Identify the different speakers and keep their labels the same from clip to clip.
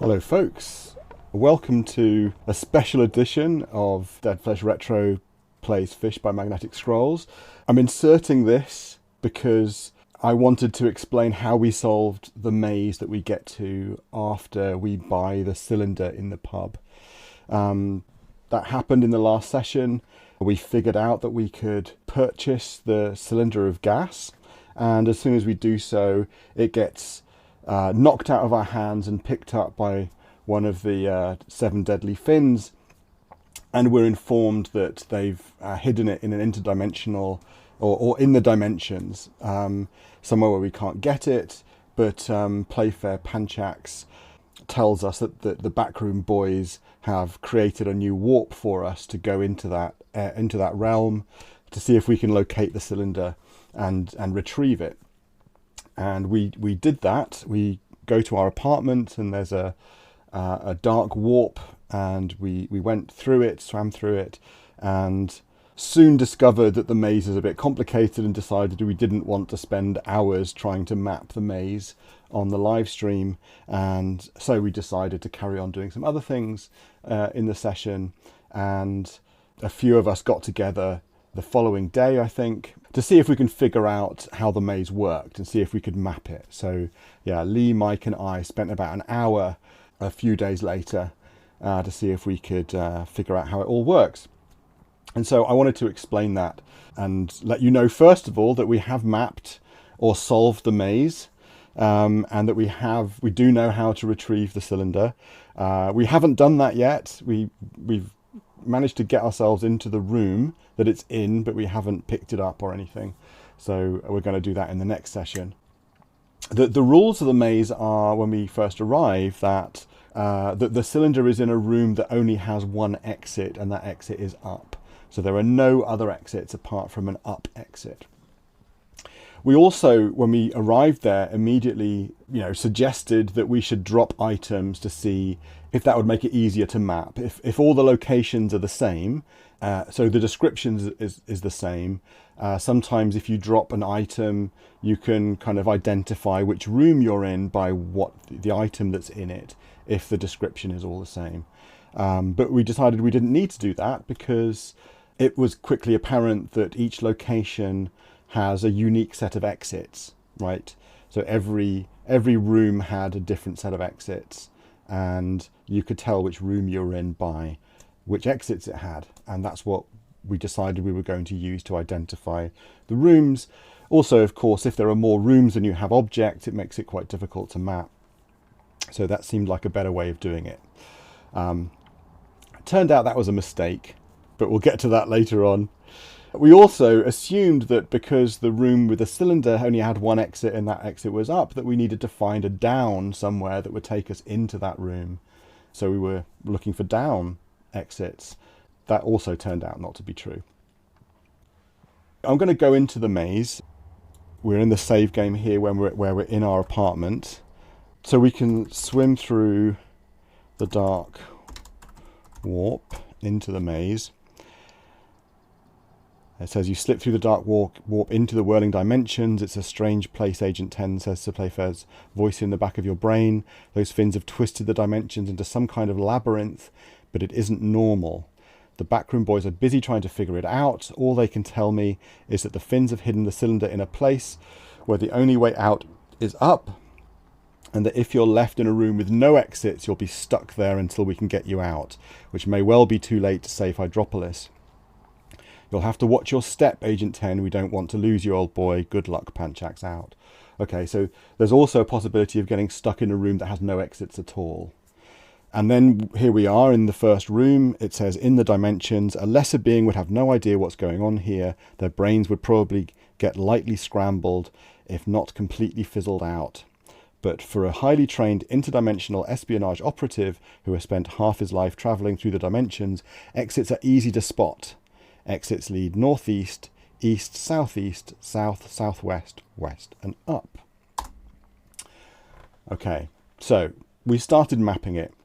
Speaker 1: Hello folks, welcome to a special edition of Dead Flesh Retro Plays Fish by Magnetic Scrolls. I'm inserting this because I wanted to explain how we solved the maze that we get to after we buy the cylinder in the pub. That happened in the last session. We figured out that we could purchase the cylinder of gas, and as soon as we do so, it gets knocked out of our hands and picked up by one of the 7 deadly fins, and we're informed that they've hidden it in an interdimensional or in the dimensions, somewhere where we can't get it, but Playfair Panchax tells us that the Backroom Boys have created a new warp for us to go into that realm to see if we can locate the cylinder and retrieve it. And we did that. We go to our apartment, and there's a dark warp, and we went through it, swam through it, and soon discovered that the maze is a bit complicated, and decided we didn't want to spend hours trying to map the maze on the live stream. And so we decided to carry on doing some other things in the session, and a few of us got together the following day, I think, to see if we can figure out how the maze worked and see if we could map it. So yeah, Lee, Mike and I spent about an hour a few days later to see if we could figure out how it all works. And so I wanted to explain that and let you know, first of all, that we have mapped or solved the maze, and that we do know how to retrieve the cylinder. We haven't done that yet. We've managed to get ourselves into the room that it's in, but we haven't picked it up or anything. So we're going to do that in the next session. The rules of the maze are, when we first arrive, that the cylinder is in a room that only has one exit, and that exit is up. So there are no other exits apart from an up exit. We also, when we arrived there, immediately, suggested that we should drop items to see if that would make it easier to map. If all the locations are the same, so the description is the same. Sometimes if you drop an item, you can kind of identify which room you're in by what the item that's in it, if the description is all the same. But we decided we didn't need to do that because it was quickly apparent that each location has a unique set of exits, right? So every room had a different set of exits, and you could tell which room you were in by which exits it had, and that's what we decided we were going to use to identify the rooms. Also, of course, if there are more rooms than you have objects, it makes it quite difficult to map. So that seemed like a better way of doing it. It turned out that was a mistake, but we'll get to that later on. We also assumed that because the room with the cylinder only had one exit and that exit was up, that we needed to find a down somewhere that would take us into that room. So we were looking for down exits. That also turned out not to be true. I'm going to go into the maze. We're in the save game here where we're in our apartment. So we can swim through the dark warp into the maze. It says you slip through the dark warp into the whirling dimensions. It's a strange place, Agent 10 says to Playfair's voice in the back of your brain. Those fins have twisted the dimensions into some kind of labyrinth, but it isn't normal. The Backroom Boys are busy trying to figure it out. All they can tell me is that the fins have hidden the cylinder in a place where the only way out is up, and that if you're left in a room with no exits, you'll be stuck there until we can get you out, which may well be too late to save Hydropolis. You'll have to watch your step, Agent 10. We don't want to lose you, old boy. Good luck, Panchax out. Okay, so there's also a possibility of getting stuck in a room that has no exits at all. And then here we are in the first room. It says, in the dimensions, a lesser being would have no idea what's going on here. Their brains would probably get lightly scrambled, if not completely fizzled out. But for a highly trained interdimensional espionage operative who has spent half his life traveling through the dimensions, exits are easy to spot. Exits lead northeast, east, southeast, south, southwest, west, and up. Okay, so we started mapping it.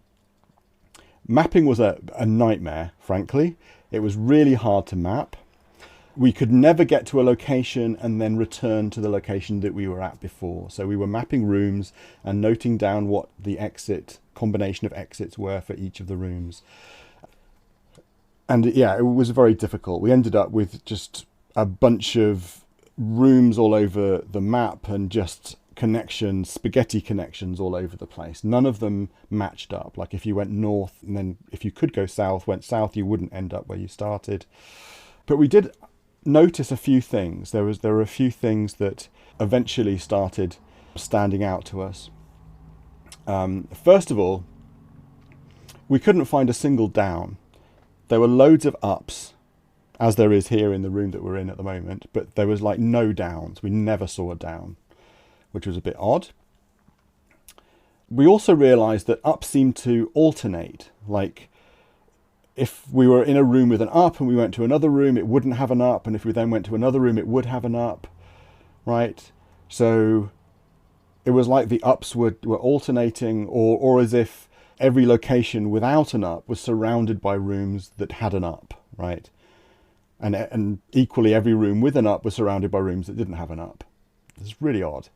Speaker 1: Mapping was a nightmare, frankly. It was really hard to map. we could never get to a location and then return to the location that we were at before. So we were mapping rooms and noting down what the combination of exits were for each of the rooms. And yeah, it was very difficult. We ended up with just a bunch of rooms all over the map and just spaghetti connections all over the place. None of them matched up. Like if you went north and then if you could go south, went south, you wouldn't end up where you started. But we did notice a few things. There were a few things that eventually started standing out to us. First of all, we couldn't find a single down. There were loads of ups, as there is here in the room that we're in at the moment, but there was like no downs. We never saw a down, which was a bit odd. We also realized that up seemed to alternate. Like if we were in a room with an up and we went to another room, it wouldn't have an up. And if we then went to another room, it would have an up, right? So it was like the ups were alternating, or as if every location without an up was surrounded by rooms that had an up, right? And equally, every room with an up was surrounded by rooms that didn't have an up. It's really odd.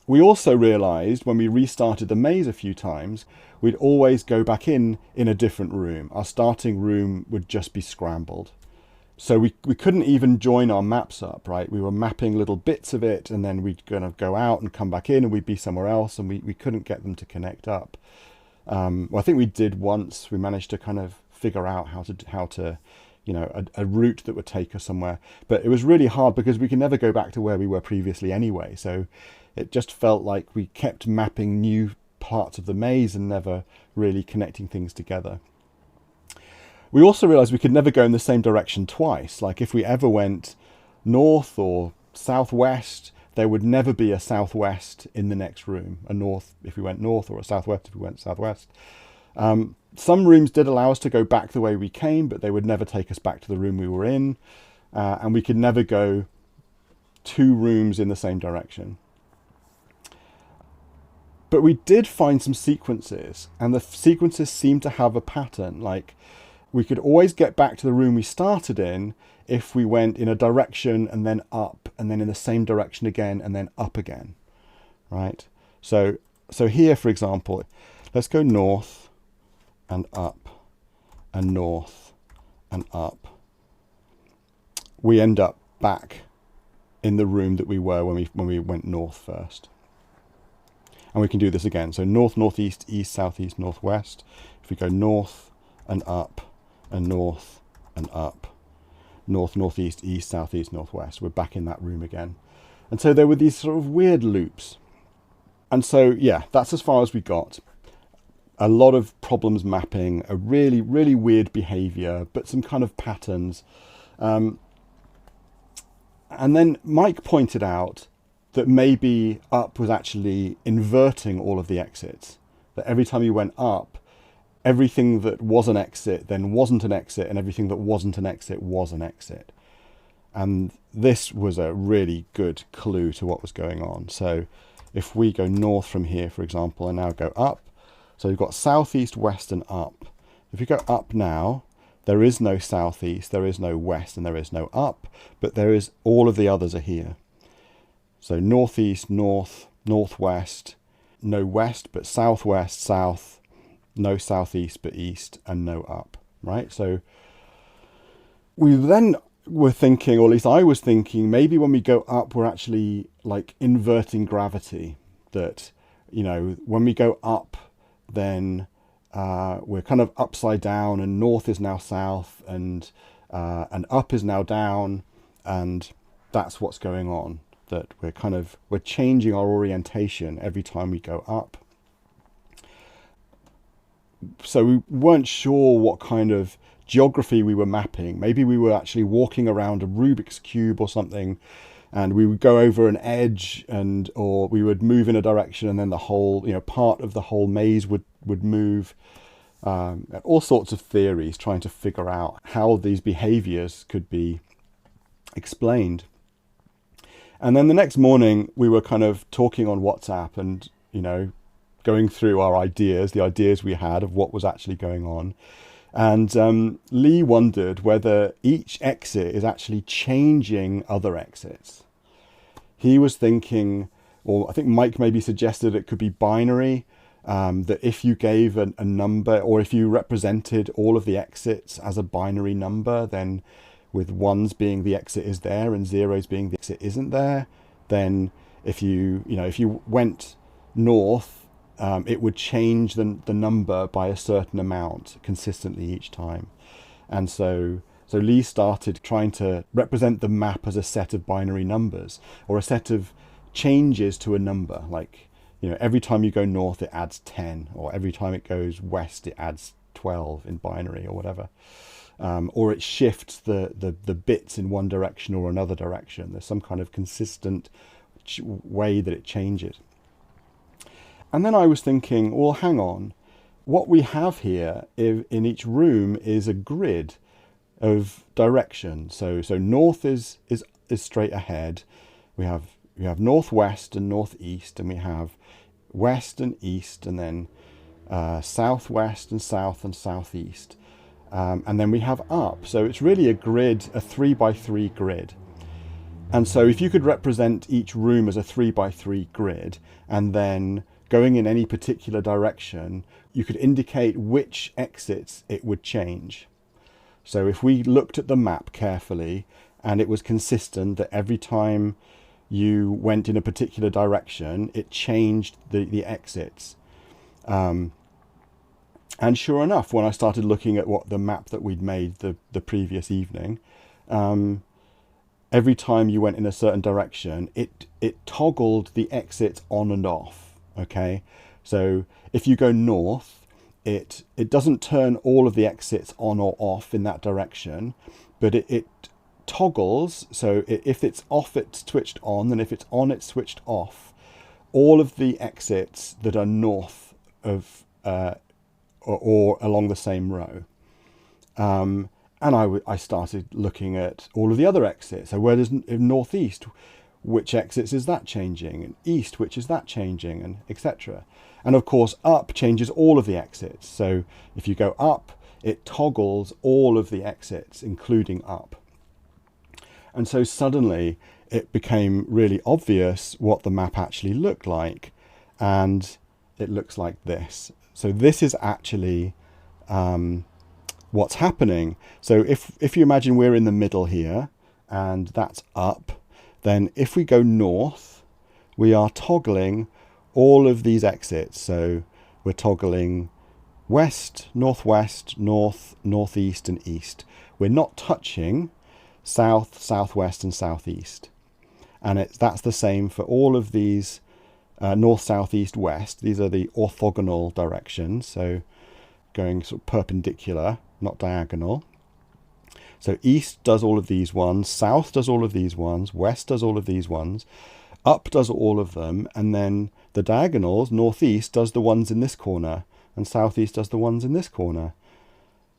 Speaker 1: We also realized when we restarted the maze a few times, we'd always go back in a different room. Our starting room would just be scrambled. So we couldn't even join our maps up, right? We were mapping little bits of it, and then we'd kind of go out and come back in, and we'd be somewhere else, and we couldn't get them to connect up. Well, I think we did once. We managed to kind of figure out how to a route that would take us somewhere. But it was really hard because we could never go back to where we were previously anyway. So it just felt like we kept mapping new parts of the maze and never really connecting things together. We also realized we could never go in the same direction twice. Like if we ever went north or southwest, there would never be a southwest in the next room, a north if we went north or a southwest if we went southwest. Some rooms did allow us to go back the way we came, but they would never take us back to the room we were in. And we could never go 2 rooms in the same direction. But we did find some sequences, and the sequences seemed to have a pattern. Like we could always get back to the room we started in if we went in a direction and then up, and then in the same direction again, and then up again, right? So here, for example, let's go north and up and north and up. We end up back in the room that we were when we went north first. And we can do this again. So north, northeast, east, southeast, northwest. If we go north and up and north and up, north, northeast, east, southeast, northwest, we're back in that room again. And so there were these sort of weird loops. And so, yeah, that's as far as we got. A lot of problems mapping, a really, really weird behavior, but some kind of patterns. And then Mike pointed out that maybe up was actually inverting all of the exits. That every time you went up, everything that was an exit then wasn't an exit, and everything that wasn't an exit was an exit. And this was a really good clue to what was going on. So if we go north from here, for example, and now go up, so we've got southeast, west, and up. If you go up now, there is no southeast, there is no west, and there is no up, but there is, all of the others are here. So northeast, north, northwest, no west, but southwest, south, no southeast, but east, and no up, right? So we then were thinking, or at least I was thinking, maybe when we go up, we're actually like inverting gravity. That, you know, when we go up, then we're kind of upside down, and north is now south, and up is now down, and that's what's going on. That we're changing our orientation every time we go up. So we weren't sure what kind of geography we were mapping. Maybe we were actually walking around a Rubik's Cube or something, and we would go over an edge, or we would move in a direction, and then the whole, part of the whole maze would move. All sorts of theories trying to figure out how these behaviors could be explained. And then the next morning we were kind of talking on WhatsApp and, going through our ideas, the ideas we had of what was actually going on. And Lee wondered whether each exit is actually changing other exits. He was thinking, or I think Mike maybe suggested it could be binary, that if you gave a number, or if you represented all of the exits as a binary number, then with ones being the exit is there and zeros being the exit isn't there, then if you went north, it would change the number by a certain amount consistently each time. And so Lee started trying to represent the map as a set of binary numbers, or a set of changes to a number. Like, every time you go north, it adds 10, or every time it goes west, it adds 12 in binary or whatever. Or it shifts the bits in one direction or another direction. There's some kind of consistent way that it changes. And then I was thinking, well, hang on. What we have here in each room is a grid of direction. So north is straight ahead. We have northwest and northeast, and we have west and east, and then southwest and south and southeast. And then we have up. So it's really a grid, a 3x3 grid. And so if you could represent each room as a 3x3 grid, and then going in any particular direction, you could indicate which exits it would change. So if we looked at the map carefully, and it was consistent that every time you went in a particular direction, it changed the exits. And sure enough, when I started looking at what the map that we'd made the previous evening, every time you went in a certain direction, it toggled the exits on and off. Okay, so if you go north, it doesn't turn all of the exits on or off in that direction, but it toggles. So if it's off, it's switched on, and if it's on, it's switched off. All of the exits that are north of or along the same row. And I started looking at all of the other exits. So where does northeast, which exits is that changing? And east, which is that changing? And etc. And of course, up changes all of the exits. So if you go up, it toggles all of the exits, including up. And so suddenly it became really obvious what the map actually looked like. And it looks like this. So this is actually what's happening. So if you imagine we're in the middle here, and that's up, then if we go north, we are toggling all of these exits. So we're toggling west, northwest, north, northeast, and east. We're not touching south, southwest, and southeast. And that's the same for all of these north, south, east, west. These are the orthogonal directions. So going sort of perpendicular, not diagonal. So east does all of these ones, south does all of these ones, west does all of these ones, up does all of them, and then the diagonals, northeast does the ones in this corner, and southeast does the ones in this corner.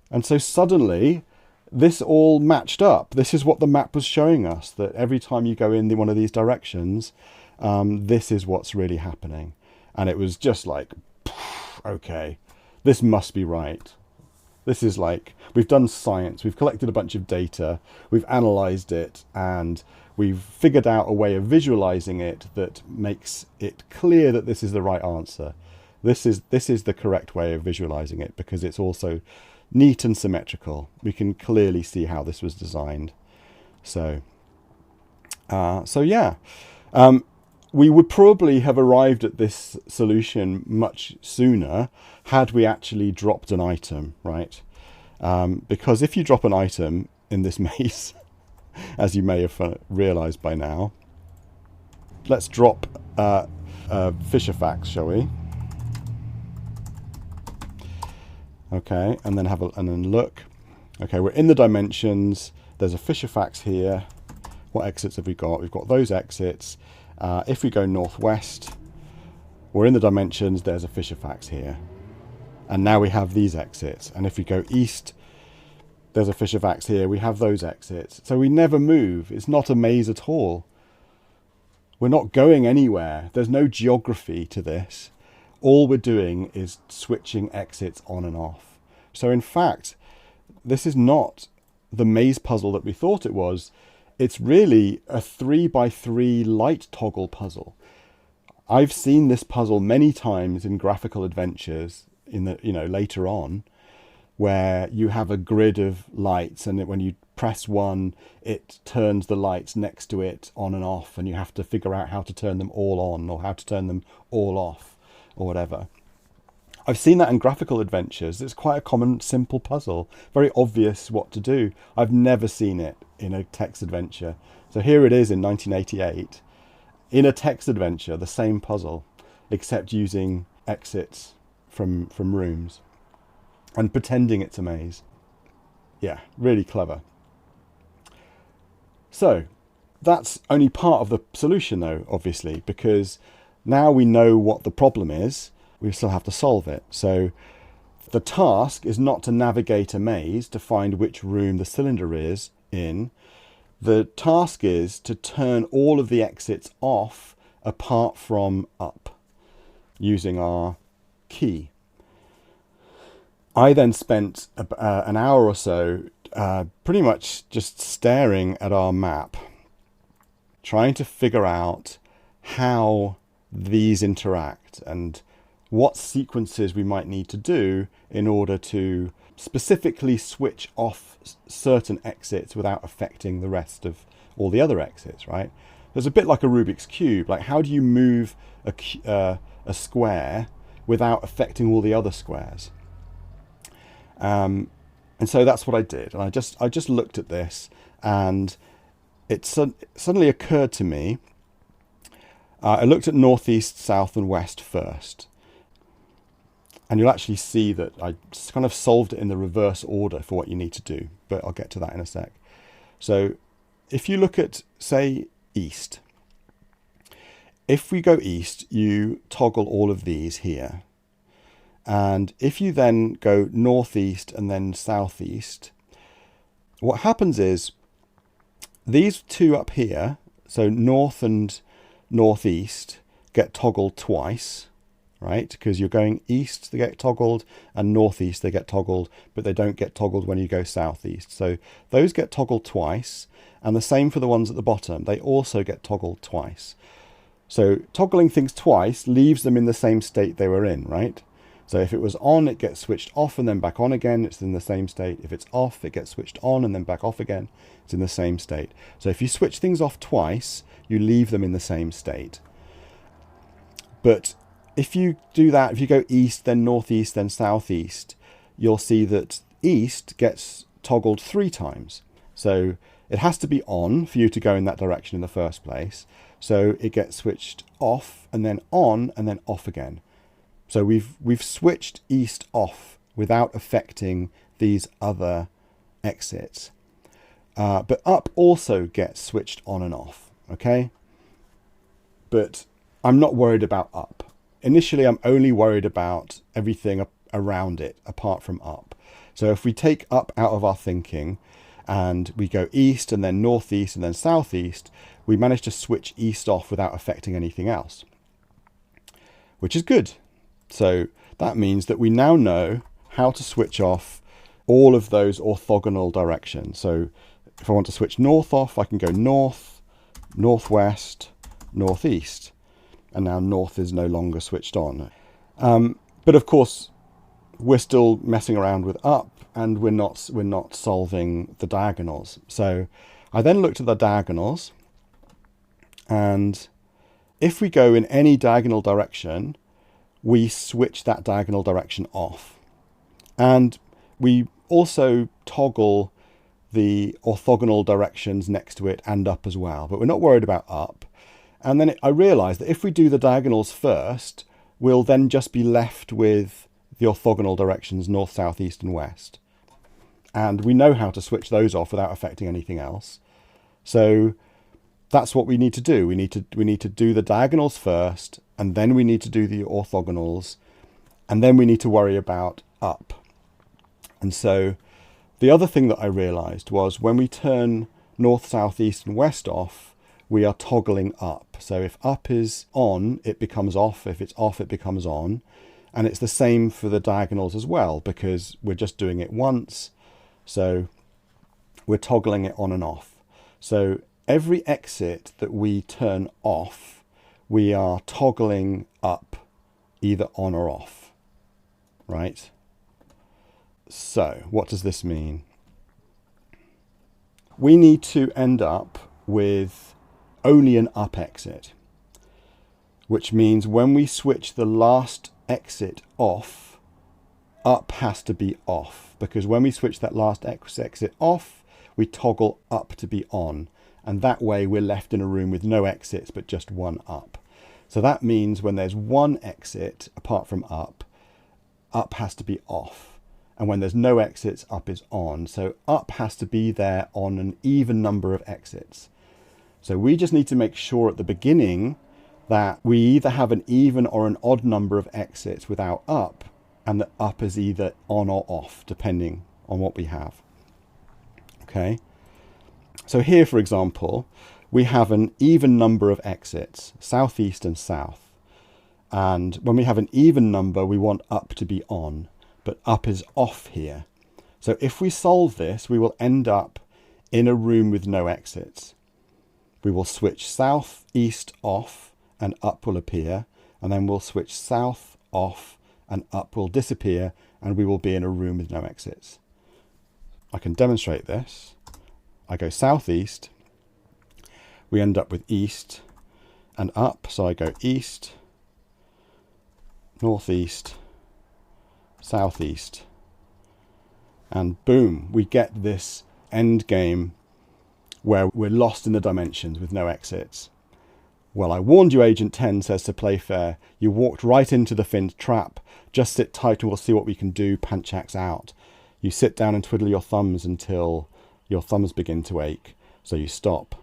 Speaker 1: And so suddenly this all matched up. This is what the map was showing us, that every time you go in one of these directions, this is what's really happening. And it was just like, okay, this must be right. This is like, we've done science, we've collected a bunch of data, we've analysed it, and we've figured out a way of visualising it that makes it clear that this is the right answer. This is the correct way of visualising it, because it's also neat and symmetrical. We can clearly see how this was designed. So yeah. We would probably have arrived at this solution much sooner had we actually dropped an item, right? Because if you drop an item in this maze, as you may have realised by now, let's drop Fisher facts, shall we? Okay, and then look. Okay, we're in the dimensions. There's a Fisher facts here. What exits have we got? We've got those exits. If we go northwest, we're in the dimensions, there's a Fisher facts here. And now we have these exits. And if we go east, there's a Fisher facts here, we have those exits. So we never move. It's not a maze at all. We're not going anywhere. There's no geography to this. All we're doing is switching exits on and off. So in fact, this is not the maze puzzle that we thought it was. It's really a 3x3 light toggle puzzle. I've seen this puzzle many times in graphical adventures in the, later on, where you have a grid of lights, and when you press one, it turns the lights next to it on and off, and you have to figure out how to turn them all on or how to turn them all off or whatever. I've seen that in graphical adventures. It's quite a common, simple puzzle. Very obvious what to do. I've never seen it in a text adventure. So here it is in 1988. In a text adventure, the same puzzle, except using exits from rooms and pretending it's a maze. Yeah, really clever. So that's only part of the solution, though, obviously, because now we know what the problem is. We still have to solve it. So the task is not to navigate a maze to find which room the cylinder is in. The task is to turn all of the exits off apart from up using our key. I then spent an hour or so pretty much just staring at our map, trying to figure out how these interact and what sequences we might need to do in order to specifically switch off certain exits without affecting the rest of all the other exits, right? There's a bit like a Rubik's Cube. Like, how do you move a square without affecting all the other squares? And so that's what I did. And I just looked at this, and it suddenly occurred to me. I looked at northeast, south, and west first. And you'll actually see that I kind of solved it in the reverse order for what you need to do, but I'll get to that in a sec. So if you look at, say, east, if we go east, you toggle all of these here. And if you then go northeast and then southeast, what happens is these two up here, so north and northeast, get toggled twice. Right, because you're going east, they get toggled, and northeast, they get toggled, but they don't get toggled when you go southeast. So those get toggled twice, and the same for the ones at the bottom. They also get toggled twice. So toggling things twice leaves them in the same state they were in, right? So if it was on, it gets switched off and then back on again. It's in the same state. If it's off, it gets switched on and then back off again. It's in the same state. So if you switch things off twice, you leave them in the same state. But if you do that, if you go east, then northeast, then southeast, you'll see that east gets toggled 3 times. So it has to be on for you to go in that direction in the first place. So it gets switched off and then on and then off again. So we've switched east off without affecting these other exits. But up also gets switched on and off, okay? But I'm not worried about up. Initially, I'm only worried about everything around it, apart from up. So if we take up out of our thinking, and we go east, and then northeast, and then southeast, we manage to switch east off without affecting anything else, which is good. So that means that we now know how to switch off all of those orthogonal directions. So if I want to switch north off, I can go north, northwest, northeast. And now north is no longer switched on. But of course, we're still messing around with up, and we're not solving the diagonals. So I then looked at the diagonals, and if we go in any diagonal direction, we switch that diagonal direction off. And we also toggle the orthogonal directions next to it and up as well. But we're not worried about up. And then I realized that if we do the diagonals first, we'll then just be left with the orthogonal directions north, south, east, and west. And we know how to switch those off without affecting anything else. So that's what we need to do. We need to do the diagonals first, and then we need to do the orthogonals, and then we need to worry about up. And so the other thing that I realized was when we turn north, south, east, and west off, we are toggling up. So if up is on, it becomes off. If it's off, it becomes on. And it's the same for the diagonals as well, because we're just doing it once. So we're toggling it on and off. So every exit that we turn off, we are toggling up, either on or off, right? So what does this mean? We need to end up with only an up exit, which means when we switch the last exit off, up has to be off, because when we switch that last exit off, we toggle up to be on, and that way we're left in a room with no exits but just one up. So that means when there's one exit apart from up has to be off, and when there's no exits, up is on. So up has to be there on an even number of exits. So we just need to make sure at the beginning that we either have an even or an odd number of exits without up, and that up is either on or off, depending on what we have. Okay. So here, for example, we have an even number of exits, southeast and south. And when we have an even number, we want up to be on, but up is off here. So if we solve this, we will end up in a room with no exits. We will switch south, east, off, and up will appear. And then we'll switch south, off, and up will disappear, and we will be in a room with no exits. I can demonstrate this. I go southeast, we end up with east and up. So I go east, northeast, southeast, and boom, we get this end game where we're lost in the dimensions with no exits. Well, I warned you, Agent 10 says to play fair. You walked right into the finned trap. Just sit tight and we'll see what we can do. Panchaks out. You sit down and twiddle your thumbs until your thumbs begin to ache. So you stop.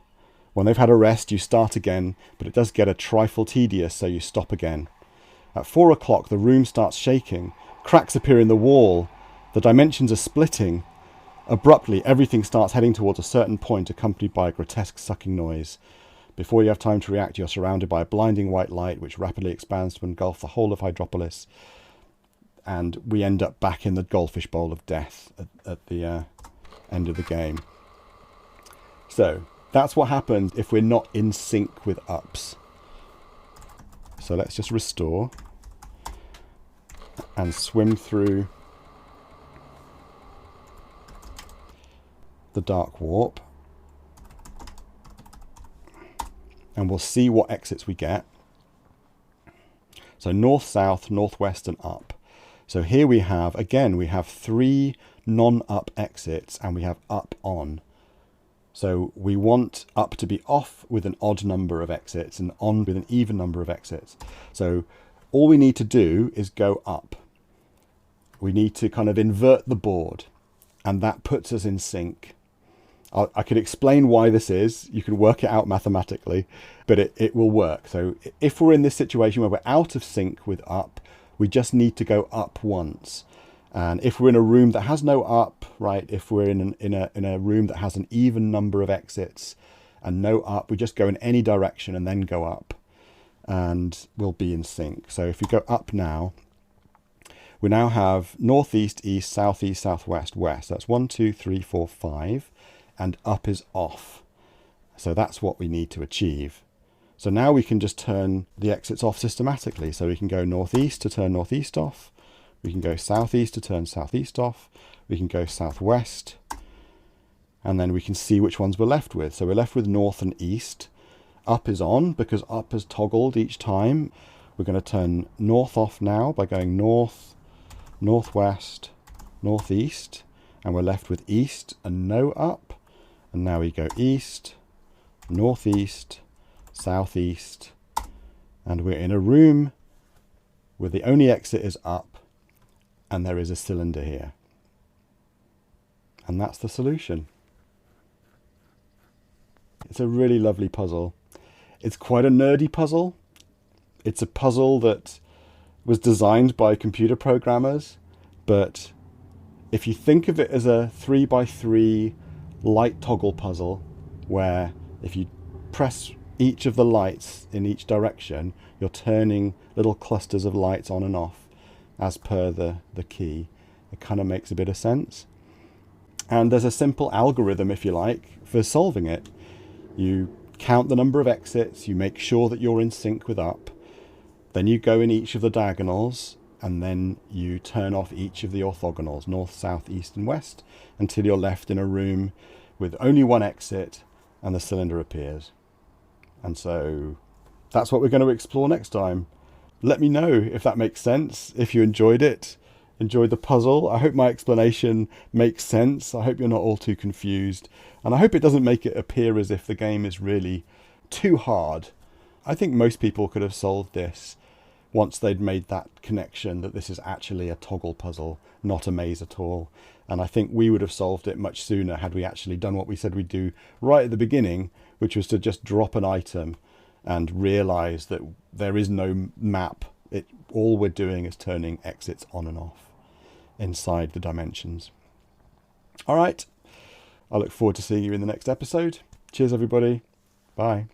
Speaker 1: When they've had a rest, you start again, but it does get a trifle tedious, so you stop again. At 4 o'clock, the room starts shaking. Cracks appear in the wall. The dimensions are splitting. Abruptly, everything starts heading towards a certain point, accompanied by a grotesque sucking noise. Before you have time to react, you're surrounded by a blinding white light, which rapidly expands to engulf the whole of Hydropolis. And we end up back in the goldfish bowl of death at the end of the game. So that's what happens if we're not in sync with ups. So let's just restore and swim through the dark warp. And we'll see what exits we get. So north, south, northwest, and up. So here we have, again, we have 3 non-up exits, and we have up on. So we want up to be off with an odd number of exits and on with an even number of exits. So all we need to do is go up. We need to kind of invert the board, and that puts us in sync. I could explain why this is. You can work it out mathematically, but it will work. So if we're in this situation where we're out of sync with up, we just need to go up once. And if we're in a room that has no up, right, if we're in a room that has an even number of exits and no up, we just go in any direction and then go up, and we'll be in sync. So if we go up now, we now have northeast, east, southeast, southwest, west. That's 1, 2, 3, 4, 5. And up is off. So that's what we need to achieve. So now we can just turn the exits off systematically. So we can go northeast to turn northeast off. We can go southeast to turn southeast off. We can go southwest. And then we can see which ones we're left with. So we're left with north and east. Up is on because up has toggled each time. We're going to turn north off now by going north, northwest, northeast. And we're left with east and no up. And now we go east, northeast, southeast, and we're in a room where the only exit is up, and there is a cylinder here. And that's the solution. It's a really lovely puzzle. It's quite a nerdy puzzle. It's a puzzle that was designed by computer programmers, but if you think of it as a 3x3 light toggle puzzle, where if you press each of the lights in each direction, you're turning little clusters of lights on and off as per the key, it kind of makes a bit of sense. And there's a simple algorithm, if you like, for solving it. You count the number of exits, you make sure that you're in sync with up, then you go in each of the diagonals, and then you turn off each of the orthogonals, north, south, east and west, until you're left in a room with only one exit and the cylinder appears. And so that's what we're going to explore next time. Let me know if that makes sense, if you enjoyed it, enjoyed the puzzle. I hope my explanation makes sense. I hope you're not all too confused. And I hope it doesn't make it appear as if the game is really too hard. I think most people could have solved this once they'd made that connection that this is actually a toggle puzzle, not a maze at all. And I think we would have solved it much sooner had we actually done what we said we'd do right at the beginning, which was to just drop an item and realise that there is no map. All we're doing is turning exits on and off inside the dimensions. All right. I look forward to seeing you in the next episode. Cheers, everybody. Bye.